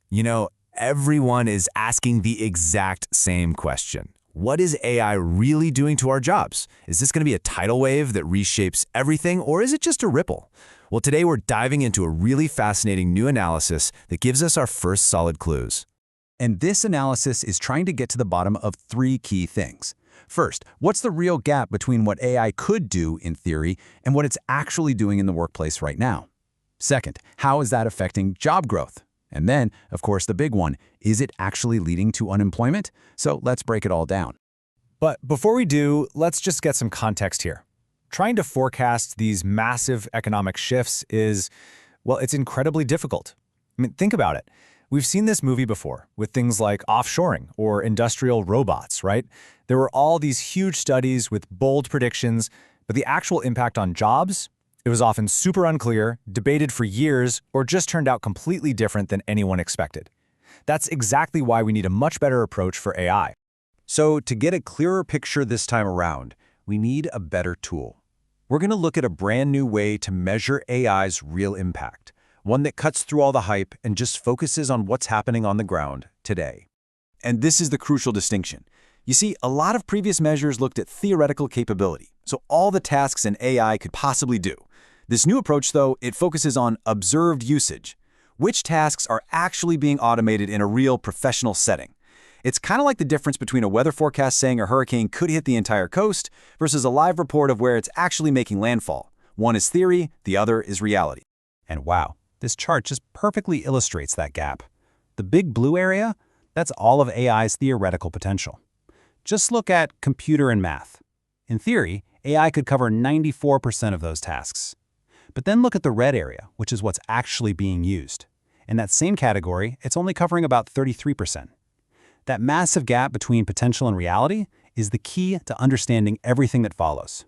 You know, everyone is asking the exact same question. What is AI really doing to our jobs? Is this going to be a tidal wave that reshapes everything, or is it just a ripple? Well, today we're diving into a really fascinating new analysis that gives us our first solid clues. And this analysis is trying to get to the bottom of three key things. First, what's the real gap between what AI could do in theory and what it's actually doing in the workplace right now? Second, how is that affecting job growth? And then, of course, the big one, is it actually leading to unemployment? So let's break it all down. But before we do, let's just get some context here. Trying to forecast these massive economic shifts is, well, it's incredibly difficult. I mean, think about it. We've seen this movie before with things like offshoring or industrial robots, right? There were all these huge studies with bold predictions, but the actual impact on jobs, it was often super unclear, debated for years, or just turned out completely different than anyone expected. That's exactly why we need a much better approach for AI. So to get a clearer picture this time around, we need a better tool. We're going to look at a brand new way to measure AI's real impact, one that cuts through all the hype and just focuses on what's happening on the ground today. And this is the crucial distinction. You see, a lot of previous measures looked at theoretical capability, so all the tasks an AI could possibly do. This new approach, though, it focuses on observed usage. Which tasks are actually being automated in a real professional setting? It's kind of like the difference between a weather forecast saying a hurricane could hit the entire coast versus a live report of where it's actually making landfall. One is theory, the other is reality. And wow, this chart just perfectly illustrates that gap. The big blue area, that's all of AI's theoretical potential. Just look at computer and math. In theory, AI could cover 94% of those tasks. But then look at the red area, which is what's actually being used. In that same category, it's only covering about 33%. That massive gap between potential and reality is the key to understanding everything that follows.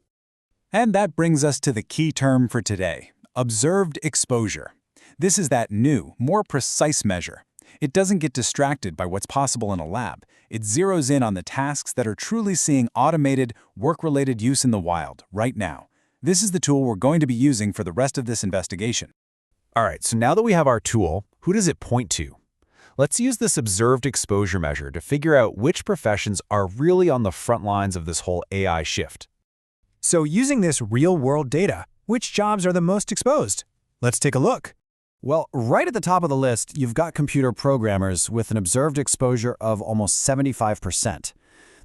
And that brings us to the key term for today, observed exposure. This is that new, more precise measure. It doesn't get distracted by what's possible in a lab. It zeroes in on the tasks that are truly seeing automated, work-related use in the wild right now. This is the tool we're going to be using for the rest of this investigation. All right, so now that we have our tool, who does it point to? Let's use this observed exposure measure to figure out which professions are really on the front lines of this whole AI shift. So using this real-world data, which jobs are the most exposed? Let's take a look. Well, right at the top of the list, you've got computer programmers with an observed exposure of almost 75%.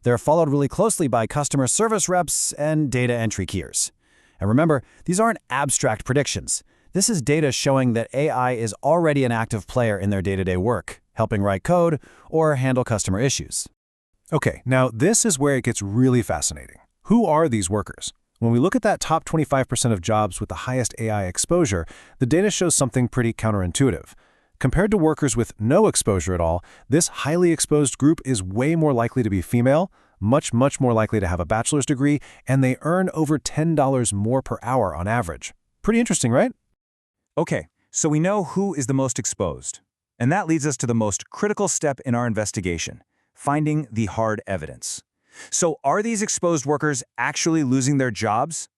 They're followed really closely by customer service reps and data entry keyers. And remember, these aren't abstract predictions. This is data showing that AI is already an active player in their day-to-day work, helping write code or handle customer issues. Okay, now this is where it gets really fascinating. Who are these workers? When we look at that top 25% of jobs with the highest AI exposure, the data shows something pretty counterintuitive. Compared to workers with no exposure at all, this highly exposed group is way more likely to be female, much more likely to have a bachelor's degree, and they earn over $10 more per hour on average. Pretty interesting, right? Okay, so we know who is the most exposed. And that leads us to the most critical step in our investigation, finding the hard evidence. So are these exposed workers actually losing their jobs?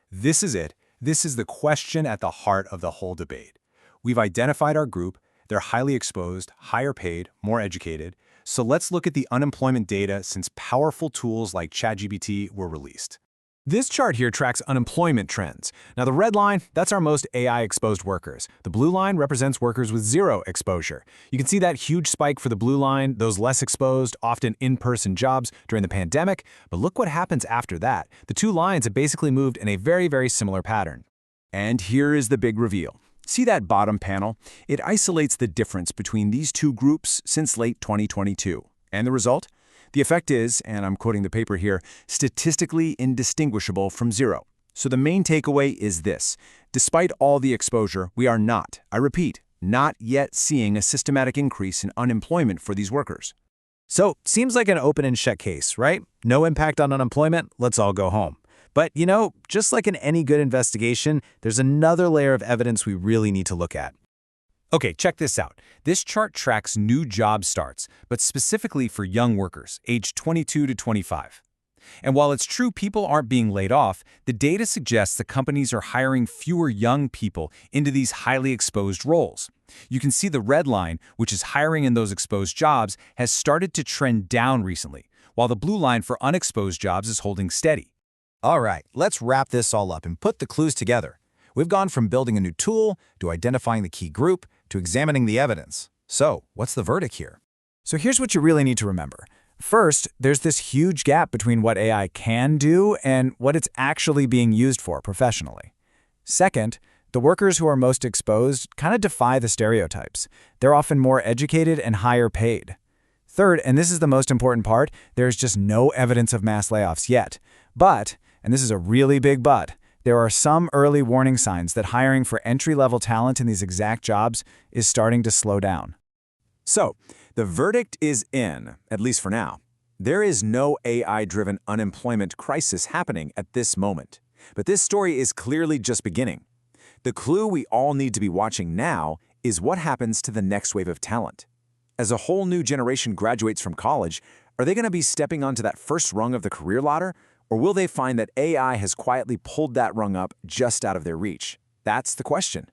This is it. This is the question at the heart of the whole debate. We've identified our group. They're highly exposed, higher paid, more educated. So let's look at the unemployment data since powerful tools like ChatGPT were released. This chart here tracks unemployment trends. Now the red line, that's our most AI-exposed workers. The blue line represents workers with zero exposure. You can see that huge spike for the blue line, those less exposed, often in-person jobs during the pandemic. But look what happens after that. The two lines have basically moved in a very similar pattern. And here is the big reveal. See that bottom panel? It isolates the difference between these two groups since late 2022. And the result? The effect is, and I'm quoting the paper here, statistically indistinguishable from zero. So the main takeaway is this. Despite all the exposure, we are not, I repeat, not yet seeing a systematic increase in unemployment for these workers. So, seems like an open and shut case, right? No impact on unemployment, let's all go home. But, you know, just like in any good investigation, there's another layer of evidence we really need to look at. Okay, check this out. This chart tracks new job starts, but specifically for young workers, aged 22 to 25. And while it's true people aren't being laid off, the data suggests that companies are hiring fewer young people into these highly exposed roles. You can see the red line, which is hiring in those exposed jobs, has started to trend down recently, while the blue line for unexposed jobs is holding steady. All right, let's wrap this all up and put the clues together. We've gone from building a new tool, to identifying the key group, to examining the evidence. So, what's the verdict here? So here's what you really need to remember. First, there's this huge gap between what AI can do and what it's actually being used for professionally. Second, the workers who are most exposed kind of defy the stereotypes. They're often more educated and higher paid. Third, and this is the most important part, there's just no evidence of mass layoffs yet. But, and this is a really big but, there are some early warning signs that hiring for entry-level talent in these exact jobs is starting to slow down. So, the verdict is in, at least for now. There is no AI-driven unemployment crisis happening at this moment. But this story is clearly just beginning. The clue we all need to be watching now is what happens to the next wave of talent. As a whole new generation graduates from college, are they going to be stepping onto that first rung of the career ladder, or will they find that AI has quietly pulled that rung up just out of their reach? That's the question.